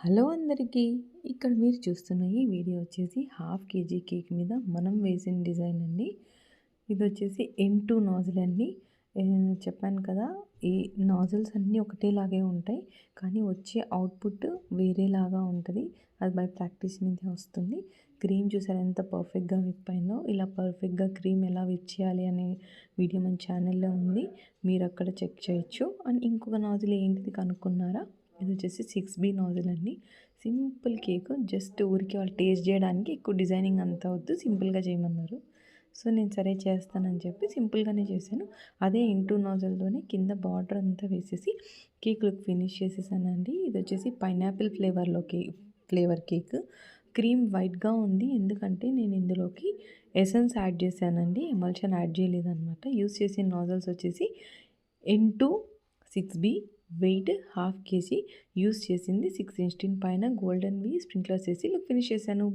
Hello అందరికీ! ఇక్కడ మీరు చూస్తున్న ఈ వీడియో వచ్చేసి హాఫ్ కేజీ కేక్ మీద మనం వేసిన డిజైన్ అండి. ఇదొచ్చేసి N2 నాజిల్ అండి. చెప్పాను కదా! ఈ నాజిల్స్ అన్నీ ఒకటేలాగే ఉంటాయి. కానీ వచ్చే అవుట్‌పుట్ వేరేలాగా ఉంటది. అది బై ప్రాక్టీస్ మీదే వస్తుంది. క్రీమ్ చూసారా ఎంత పర్ఫెక్ట్‌గా విప్ అయిందో. ఇలా పర్ఫెక్ట్‌గా క్రీమ్ ఎలా విప్ చేయాలి అనే వీడియో మన ఛానల్‌లో ఉంది. మీరక్కడ చెక్ చేయొచ్చు. అండ్ ఇంకొక నాజిల్ ఏంటిది కనుక్కున్నారా? ఇది వచ్చేసి 6B నాజిల్ అండి. సింపుల్ కేక్ జస్ట్ ఊరికే వాళ్ళు టేస్ట్ చేయడానికి ఎక్కువ డిజైనింగ్ అంతా వద్దు సింపుల్‌గా చేయమన్నారు. సో నేను సరే చేస్తానని చెప్పి సింపుల్‌గానే చేశాను. అదే ఇంటూ నాజిల్‌తోనే కింద బార్డర్ అంతా వేసేసి కేక్ లుక్ ఫినిష్ చేసేసానండి. ఇది వచ్చేసి పైనాపిల్ ఫ్లేవర్ కేక్. క్రీమ్ వైట్‌గా ఉంది. ఎందుకంటే నేను ఇందులోకి ఎసెన్స్ యాడ్ చేశానండి. ఎమల్షన్ యాడ్ చేయలేదనమాట. యూజ్ చేసిన నాజిల్స్ వచ్చేసి N2 6B wait half KG use చేసింది 6 ఇంచ్ పైన గోల్డెన్‌వి స్ప్రింక్లర్స్ ఏసి లుక్ ఫినిష్ చేశాను.